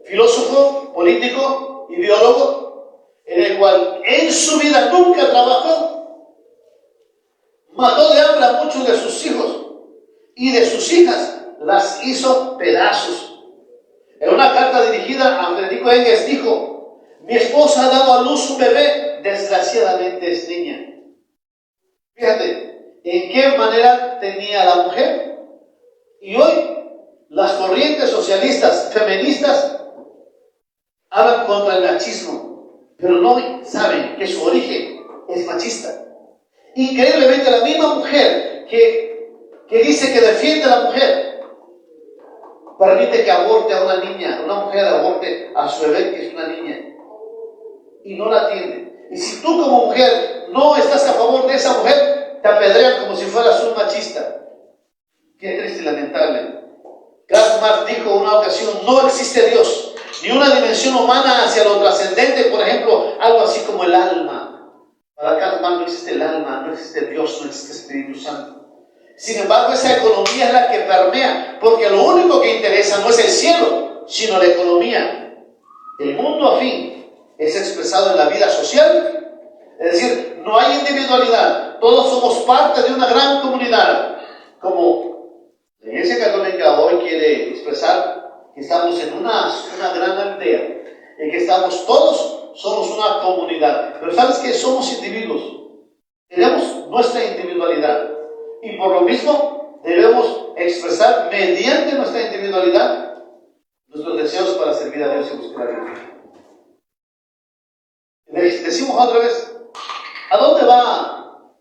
filósofo, político, ideólogo, en el cual en su vida nunca trabajó, mató de hambre a muchos de sus hijos y de sus hijas las hizo pedazos. En una carta dirigida a Federico Engels dijo: mi esposa ha dado a luz un bebé, desgraciadamente es niña. Fíjate, ¿en qué manera tenía la mujer? Y hoy las corrientes socialistas, feministas, hablan contra el machismo, pero no saben que su origen es machista. Increíblemente, la misma mujer que dice que defiende a la mujer, permite que aborte a una niña, una mujer aborte a su bebé, que es una niña, y no la atiende. Y si tú como mujer no estás a favor de esa mujer, te apedrean como si fueras un machista. Qué triste y lamentable. Karl Marx dijo en una ocasión: no existe Dios, ni una dimensión humana hacia lo trascendente, por ejemplo, algo así como el alma. Para Karl Marx no existe el alma, no existe Dios, no existe Espíritu Santo. Sin embargo, esa economía es la que permea, porque lo único que interesa no es el cielo, sino la economía. El mundo afín es expresado en la vida social, es decir, no hay individualidad, todos somos parte de una gran comunidad, como La Iglesia Católica hoy quiere expresar que estamos en una gran aldea, en que estamos todos, somos una comunidad. Pero ¿sabes qué? Somos individuos. Tenemos nuestra individualidad. Y por lo mismo debemos expresar mediante nuestra individualidad nuestros deseos para servir a Dios y buscar a Dios. Decimos otra vez, ¿a dónde va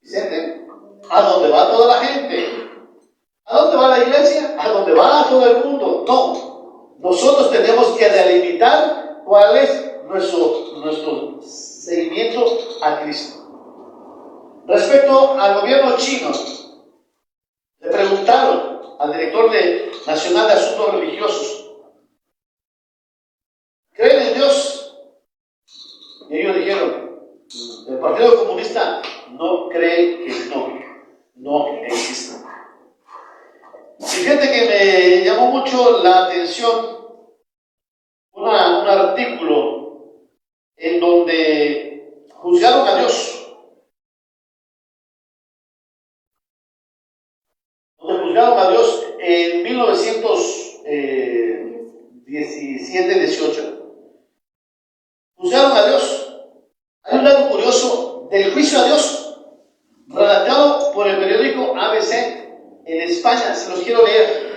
Vicente? ¿A dónde va toda la gente? ¿A dónde va la iglesia? ¿A dónde va todo el mundo? No. Nosotros tenemos que delimitar cuál es nuestro seguimiento a Cristo. Respecto al gobierno chino, le preguntaron al director nacional de Asuntos Religiosos, ¿creen en Dios? Y ellos dijeron, el Partido Comunista no cree que no existe. Y fíjate que me llamó mucho la atención un artículo en donde juzgaron a Dios. Juzgaron a Dios en 1917-18. Juzgaron a Dios. Hay un dato curioso del juicio a Dios, redactado por el periódico ABC en España. Se los quiero leer.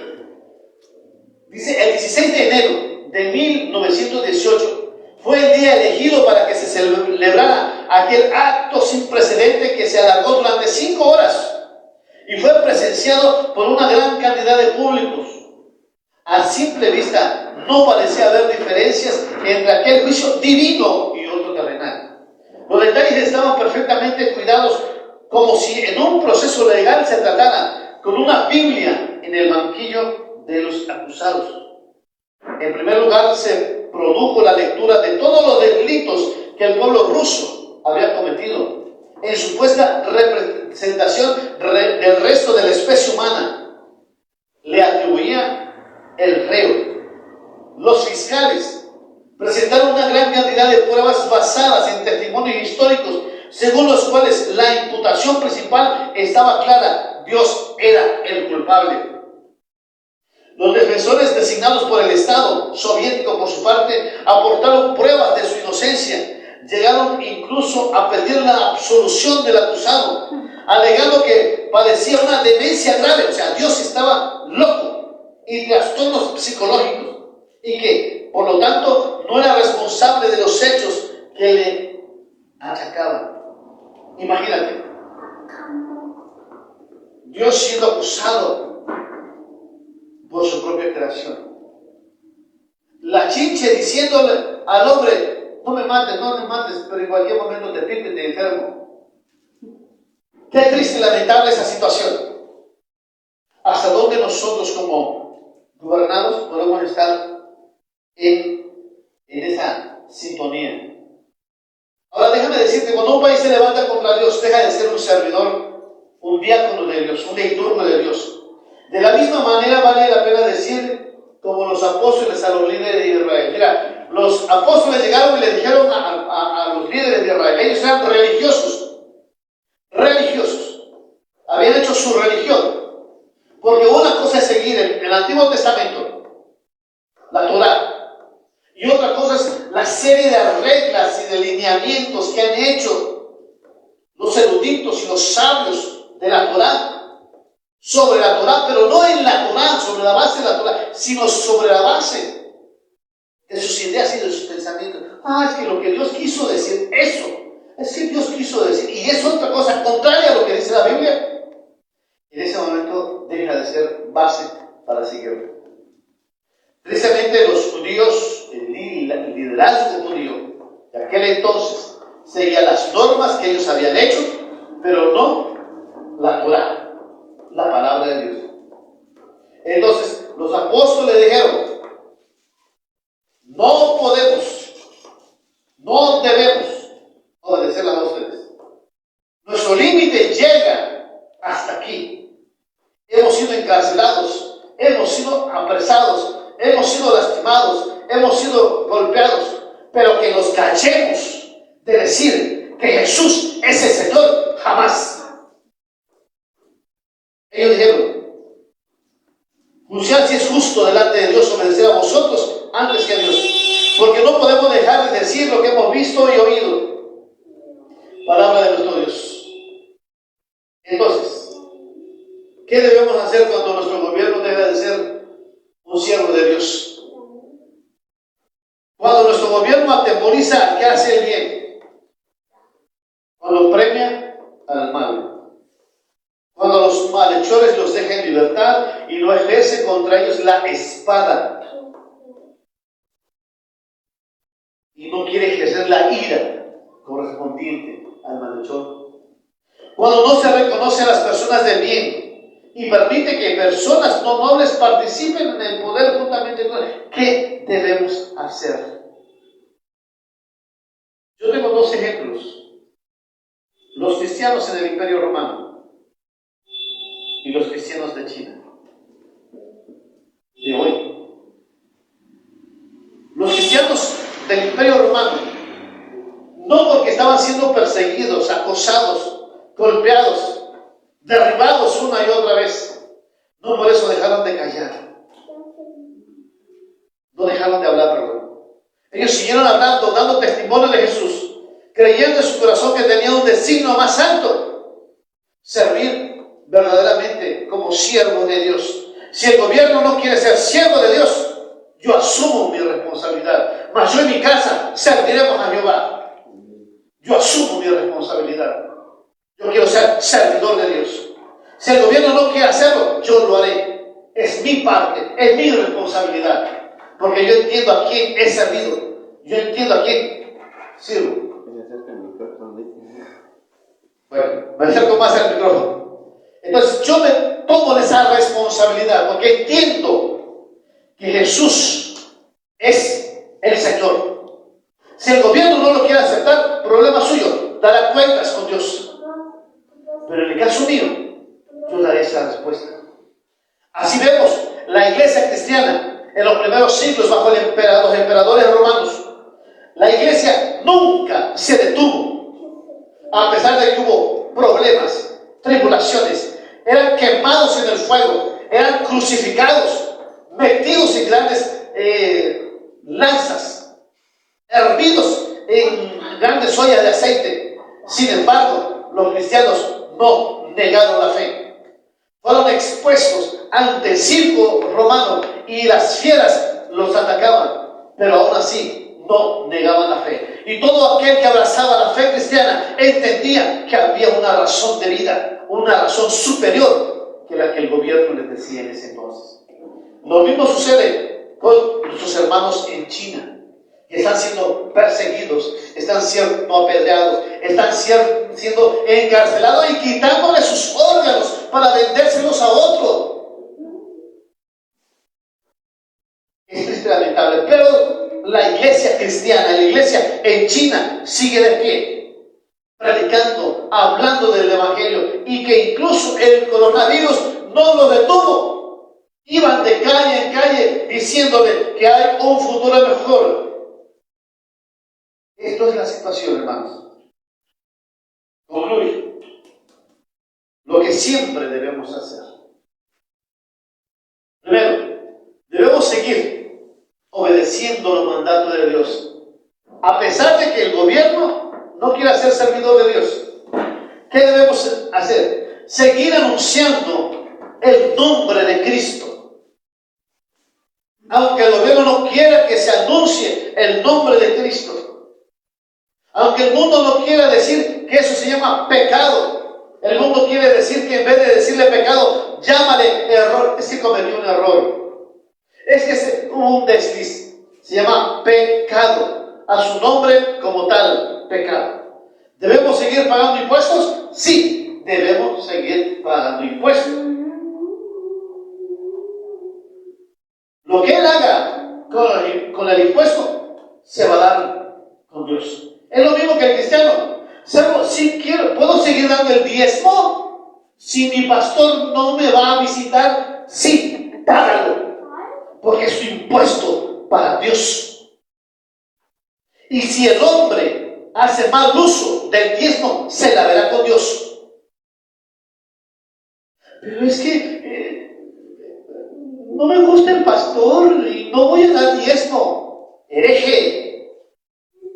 Dice, el 16 de enero de 1918 fue el día elegido para que se celebrara aquel acto sin precedente que se alargó durante 5 horas. Y fue presenciado por una gran cantidad de públicos. A simple vista, no parecía haber diferencias entre aquel juicio divino y otro terrenal. Los detalles estaban perfectamente cuidados, como si en un proceso legal se tratara con una Biblia en el banquillo de los acusados. En primer lugar, se produjo la lectura de todos los delitos que el pueblo ruso había cometido en supuesta representación del resto de la especie humana. Le atribuía el reo. Los fiscales presentaron una gran cantidad de pruebas basadas en testimonios históricos, según los cuales la imputación principal estaba clara: Dios era el culpable. Los defensores designados por el Estado soviético, por su parte, aportaron pruebas de su inocencia. Llegaron incluso a pedir la absolución del acusado, alegando que padecía una demencia grave, o sea, Dios estaba loco, y trastornos psicológicos, y que, por lo tanto, no era responsable de los hechos que le achacaban. Imagínate, Dios siendo acusado por su propia creación. La chinche diciéndole al hombre: no me mates, pero en cualquier momento te pico y te enfermo. Qué triste y lamentable esa situación. ¿Hasta dónde nosotros como gobernados podemos estar en esa sintonía? Ahora déjame decirte, cuando un país se levanta contra Dios, deja de ser un servidor, un diácono de Dios, un liturgo de Dios. De la misma manera vale la pena decir, como los apóstoles a los líderes de Israel. Mira, los apóstoles llegaron y le dijeron a los líderes de Israel, ellos eran religiosos, habían hecho su religión, porque una cosa es seguir el Antiguo Testamento, la Torá, y otra cosa es la serie de reglas y de lineamientos que han hecho los eruditos y los sabios de la Torá, sobre la Torá, pero no en la Torá, sobre la base de la Torá, sino sobre la base de sus ideas y de sus pensamientos. Es que lo que Dios quiso decir, eso, es que Dios quiso decir, y es otra cosa contraria a lo que dice la Biblia. En ese momento deja de ser base para seguirlo. Tristemente los judíos, el liderazgo judío de aquel entonces, seguía las normas que ellos habían hecho, pero no la Torá, la palabra de Dios. Entonces los apóstoles dijeron: no podemos, no debemos obedecer las órdenes. Nuestro límite llega hasta aquí. Hemos sido encarcelados, hemos sido apresados, hemos sido lastimados, hemos sido golpeados, pero que nos cachemos de decir que Jesús es el Señor, jamás. Ellos dijeron: justo delante de Dios obedecer a vosotros antes que a Dios. Porque no podemos dejar de decir lo que hemos visto y oído. Palabra de nuestro Dios. Entonces, ¿qué debemos hacer cuando nuestro gobierno deja de ser un siervo de Dios? Cuando nuestro gobierno atemoriza al que hace el bien. Cuando premia al mal. Cuando los malhechores los deja en libertad y no ejerce contra ellos la espada. Y no quiere ejercer la ira correspondiente al malhechor. Cuando no se reconoce a las personas de bien y permite que personas no nobles participen en el poder juntamente con él. ¿Qué debemos hacer? Yo tengo dos ejemplos. Los cristianos en el Imperio Romano y los cristianos de China, de hoy. Los cristianos del Imperio Romano, no porque estaban siendo perseguidos, acosados, golpeados, derribados una y otra vez, no por eso dejaron de callar, no dejaron de hablar, perdón. Ellos siguieron hablando, dando testimonio de Jesús, creyendo en su corazón que tenía un designio más alto: servir verdaderamente como siervo de Dios. Si el gobierno no quiere ser siervo de Dios, yo asumo mi responsabilidad. Mas yo en mi casa serviremos a Jehová. Yo asumo mi responsabilidad. Yo quiero ser servidor de Dios. Si el gobierno no quiere hacerlo, yo lo haré. Es mi parte, es mi responsabilidad. Porque yo entiendo a quién he servido. Yo entiendo a quién sirvo. Bueno, me acerco más al micrófono. Entonces yo me tomo de esa responsabilidad porque entiendo que Jesús es el Señor. Si el gobierno no lo quiere aceptar, problema suyo, dará cuentas con Dios. Pero en el caso mío, yo daré esa respuesta. Así vemos la iglesia cristiana en los primeros siglos bajo los emperadores romanos. La iglesia nunca se detuvo, a pesar de que hubo problemas, tribulaciones. Eran quemados en el fuego, eran crucificados, metidos en grandes lanzas, hervidos en grandes ollas de aceite. Sin embargo, los cristianos no negaron la fe. Fueron expuestos ante el circo romano y las fieras los atacaban, pero aún así no negaban la fe. Y todo aquel que abrazaba la fe cristiana entendía que había una razón de vida, una razón superior que la que el gobierno les decía en ese entonces. Lo mismo sucede con nuestros hermanos en China, que están siendo perseguidos, están siendo apedreados, están siendo encarcelados y quitándole sus órganos para vendérselos a otro. Es triste, lamentable, pero la iglesia cristiana, la iglesia en China sigue de pie, predicando, hablando del evangelio, y que incluso el coronavirus no lo detuvo. Iban de calle en calle diciéndole que hay un futuro mejor. Esto es la situación, hermanos. Concluyo. Lo que siempre debemos hacer. Primero, debemos seguir obedeciendo los mandatos de Dios, a pesar de que el gobierno no quiera ser servidor de Dios. ¿Qué debemos hacer? Seguir anunciando el nombre de Cristo. Aunque el gobierno no quiera que se anuncie el nombre de Cristo, aunque el mundo no quiera decir que eso se llama pecado, el mundo quiere decir que en vez de decirle pecado, llámale error. Es que cometió un error, es que hubo un desliz, se llama pecado, a su nombre como tal, pecado. ¿Debemos seguir pagando impuestos? Sí, debemos seguir pagando impuestos. Lo que él haga con el impuesto se va a dar con Dios. Es lo mismo que el cristiano. Si quiero, ¿puedo seguir dando el diezmo? Si mi pastor no me va a visitar, sí, págalo, porque es su impuesto para Dios. Y si el hombre hace mal uso del diezmo, se la verá con Dios. Pero es que no me gusta el pastor y no voy a dar diezmo. Hereje.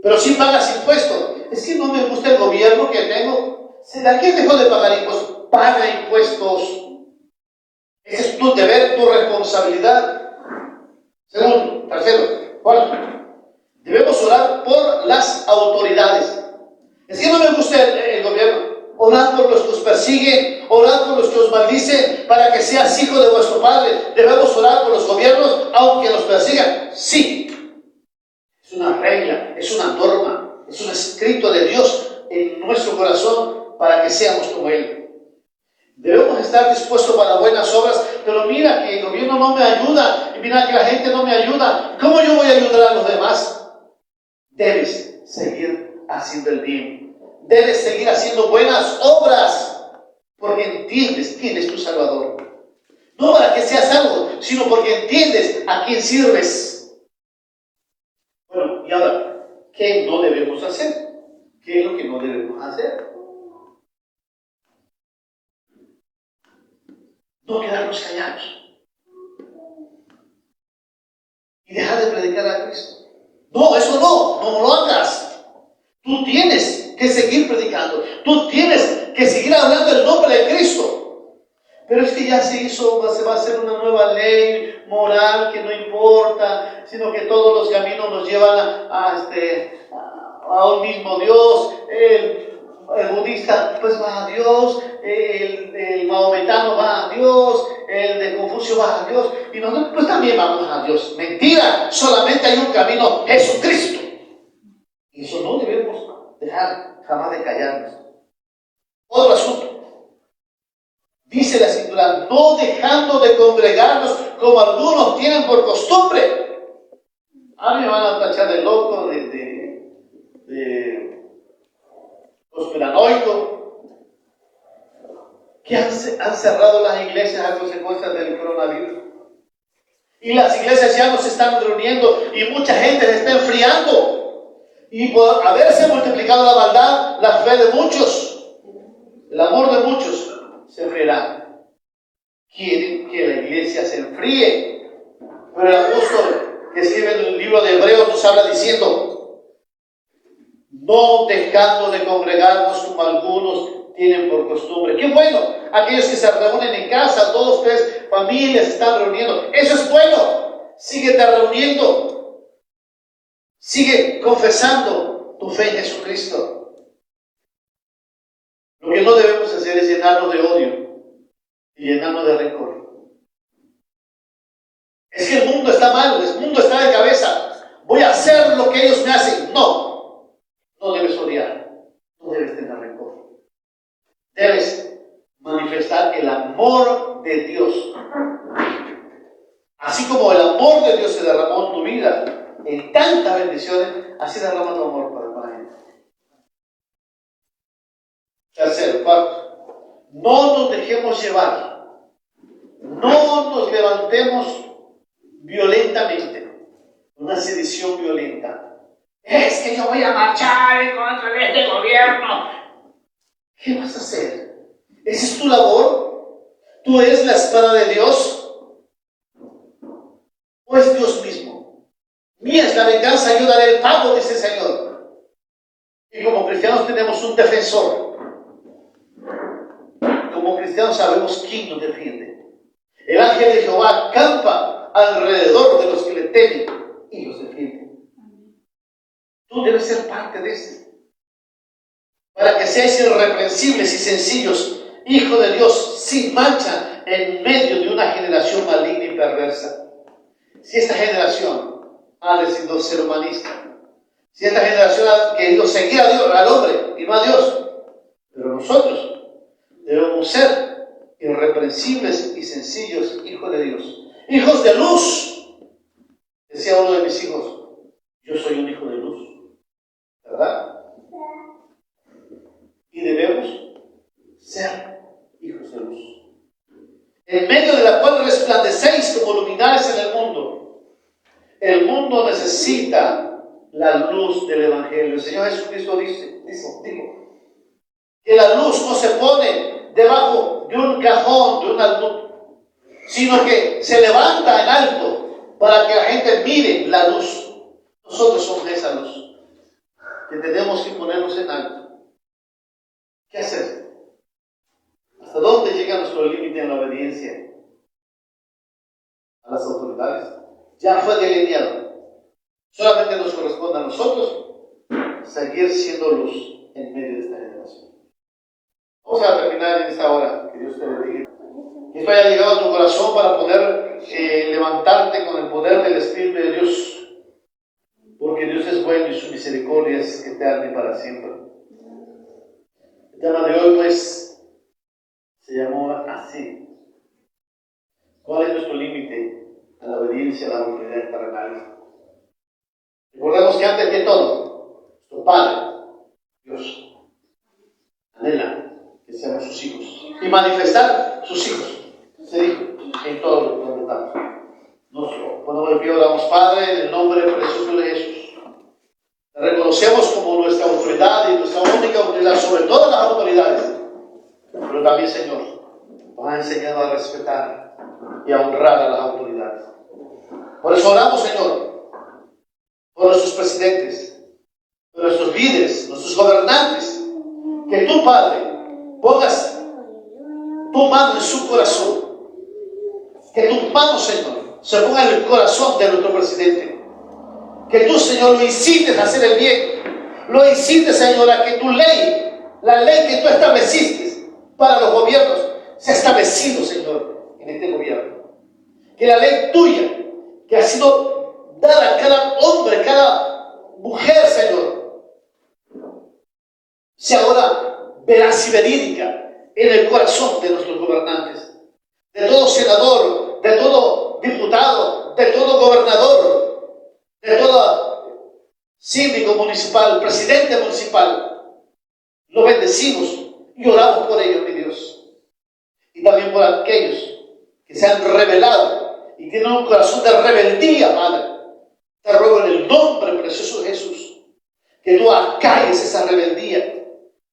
Pero sí pagas impuestos. Es que no me gusta el gobierno que tengo. ¿Será que dejó de pagar impuestos? Paga impuestos. Ese es tu deber, tu responsabilidad. Segundo, tercero, cuarto, debemos orar por las autoridades. Es que no me gusta el gobierno. Orad por los que os persiguen, orad por los que os maldicen, para que seas hijo de vuestro Padre. Debemos orar por los gobiernos, aunque los persigan. Sí, es una regla, es una norma, es un escrito de Dios en nuestro corazón para que seamos como Él. Debemos estar dispuestos para buenas obras, pero mira que el gobierno no me ayuda, y mira que la gente no me ayuda. ¿Cómo yo voy a ayudar a los demás? Debes seguir haciendo el bien. Debes seguir haciendo buenas obras, porque entiendes quién es tu Salvador. No para que seas algo, sino porque entiendes a quién sirves. Bueno, y ahora, ¿qué no debemos hacer? ¿Qué es lo que no debemos hacer? No quedarnos callados y dejar de predicar a Cristo. No, eso no lo hagas. Tú tienes que seguir predicando. Tú tienes que seguir hablando el nombre de Cristo. Pero es que ya se va a hacer una nueva ley moral que no importa, sino que todos los caminos nos llevan a un mismo Dios. El budista pues va a Dios, el maometano va a Dios, el de Confucio va a Dios, y nosotros pues también vamos a Dios. Mentira, solamente hay un camino, Jesucristo. Y eso no debemos dejar jamás de callarnos. Otro asunto. Dice la Escritura, no dejando de congregarnos como algunos tienen por costumbre. A mí me van a tachar de loco, de conspiranoico, que han cerrado las iglesias a consecuencia del coronavirus. Y las iglesias ya no se están reuniendo y mucha gente se está enfriando. Y por haberse multiplicado la maldad, la fe de muchos, el amor de muchos se enfriará. Quieren que la iglesia se enfríe. Pero el apóstol que escribe en el libro de Hebreos nos habla diciendo, no dejando de congregarnos como algunos tienen por costumbre. ¡Qué bueno! Aquellos que se reúnen en casa, dos, tres familias se están reuniendo. Eso es bueno. Síguete reuniendo. Sigue confesando tu fe en Jesucristo. Lo que no debemos hacer es llenarnos de odio y llenarnos de rencor. Es que el mundo está mal, el mundo está de cabeza. Voy a hacer lo que ellos me hacen. No debes odiar, no debes tener rencor. Debes manifestar el amor de Dios. Así como el amor de Dios se derramó en tu vida en tantas bendiciones, así derrama tu amor para la gente. Tercero, cuarto, no nos dejemos llevar, no nos levantemos violentamente, una sedición violenta. Es que yo voy a marchar en contra de este gobierno. ¿Qué vas a hacer? ¿Esa es tu labor? ¿Tú eres la espada de Dios? ¿O es Dios mismo? Mía es la venganza, yo daré el pago, dice el Señor. Y como cristianos tenemos un defensor. Como cristianos sabemos quién nos defiende. El ángel de Jehová acampa alrededor de los que le temen y los defiende. Tú debes ser parte de esto. Para que seáis irreprensibles y sencillos, hijos de Dios, sin mancha, en medio de una generación maligna y perversa. Si esta generación ha decidido ser humanista, si esta generación ha querido seguir a Dios, al hombre y no a Dios, pero nosotros debemos ser irreprensibles y sencillos hijos de Dios, hijos de luz. Decía uno de mis hijos, yo soy un hijo de luz, ¿verdad? Y debemos ser hijos de luz, en medio de la cual resplandecéis como luminares en el mundo. El mundo necesita la luz del Evangelio. El Señor Jesucristo dijo que la luz no se pone debajo de un cajón, de un almud, sino que se levanta en alto para que la gente mire la luz. Nosotros somos esa luz, que tenemos que ponernos en alto. ¿Qué hacer? ¿Hasta dónde llega nuestro límite en la obediencia a las autoridades? Ya fue delineado. Solamente nos corresponde a nosotros seguir siendo luz en medio de esta generación. Vamos a terminar en esta hora. Que Dios te bendiga. Que esto haya llegado a tu corazón para poder levantarte con el poder del Espíritu de Dios. Porque Dios es bueno y su misericordia es eterna y para siempre. El tema de hoy, pues, se llamó así. ¿Cuál es nuestro límite a la obediencia a la autoridad terrenal? Recordemos que antes que todo, nuestro Padre, Dios, anhela que seamos sus hijos y manifestar sus hijos. Se dijo en todo lo que estamos. Nos ponemos de pie, oramos, Padre, en el nombre precioso de Jesús. Te reconocemos como nuestra autoridad y nuestra única autoridad sobre todas las autoridades. Pero también, Señor, nos ha enseñado a respetar y a honrar a las autoridades. Por eso oramos, Señor, por nuestros presidentes, por nuestros líderes, nuestros gobernantes, que tú, Padre, pongas tu mano en su corazón, que tu mano, Señor, se ponga en el corazón de nuestro presidente, que tú, Señor, lo incites a hacer el bien, lo incites, Señor, a que tu ley, la ley que tú estableciste para los gobiernos, sea establecido, Señor, en este gobierno. Que la ley tuya, que ha sido dada a cada hombre, cada mujer, Señor, sea ahora veraz y verídica en el corazón de nuestros gobernantes, de todo senador, de todo diputado, de todo gobernador, de todo síndico municipal, presidente municipal. Los bendecimos y oramos por ellos, mi Dios. Y también por aquellos que se han rebelado y tienen un corazón de rebeldía, Padre. Te ruego en el nombre precioso de Jesús que tú acalles esa rebeldía.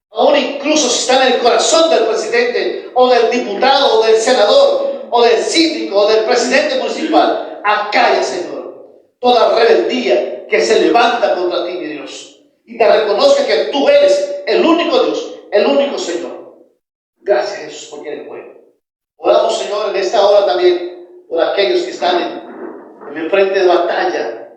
Aún incluso si está en el corazón del presidente, o del diputado, o del senador, o del síndico, o del presidente municipal, acalla, Señor, toda rebeldía que se levanta contra ti, mi Dios. Y te reconozca que tú eres el único Dios, el único Señor. Gracias, Jesús, porque eres bueno. Oramos, Señor, en esta hora también por aquellos que están en el frente de batalla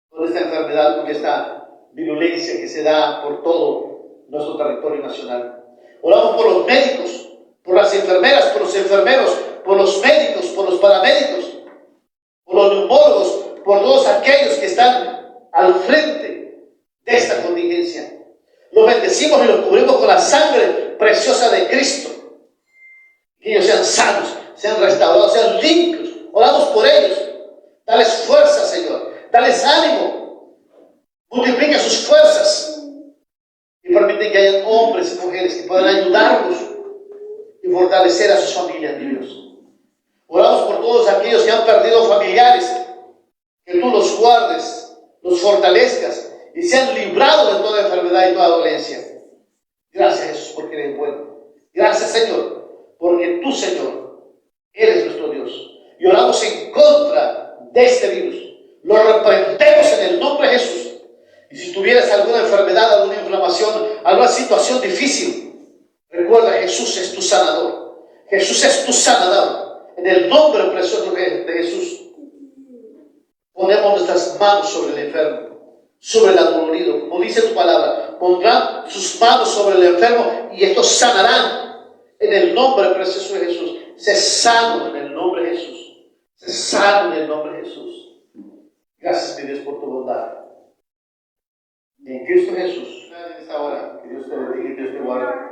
con esta enfermedad, con esta virulencia que se da por todo nuestro territorio nacional. Oramos por los médicos, por las enfermeras, por los enfermeros, por los médicos, por los paramédicos, por los neumólogos, por todos aquellos que están al frente de esta contingencia. Los bendecimos y los cubrimos con la sangre preciosa de Cristo. Que ellos sean sanos, sean restaurados, sean limpios. Oramos por ellos. Dales fuerza, Señor. Dales ánimo. Multiplica sus fuerzas. Y permite que haya hombres y mujeres que puedan ayudarlos y fortalecer a sus familias, mi Dios. Oramos por todos aquellos que han perdido familiares, que tú los guardes, los fortalezcas y sean librados de toda enfermedad y toda dolencia. Gracias, Jesús, porque eres bueno. Gracias, Señor, porque tú, Señor, eres nuestro Dios. Y oramos en contra de este virus. Lo reprendemos en el nombre de Jesús. Y si tuvieras alguna enfermedad, alguna inflamación, alguna situación difícil, recuerda, Jesús es tu sanador. Jesús es tu sanador. En el nombre precioso de Jesús, ponemos nuestras manos sobre el enfermo, sobre el adolorido. Como dice tu palabra, pondrán sus manos sobre el enfermo y estos sanarán. En el nombre precioso de Jesús. Sé sano en el nombre de Jesús. Sé sano en el nombre de Jesús. Gracias, mi Dios, por tu bondad. En Cristo Jesús, en esta hora, que Dios te bendiga y Dios te guarde.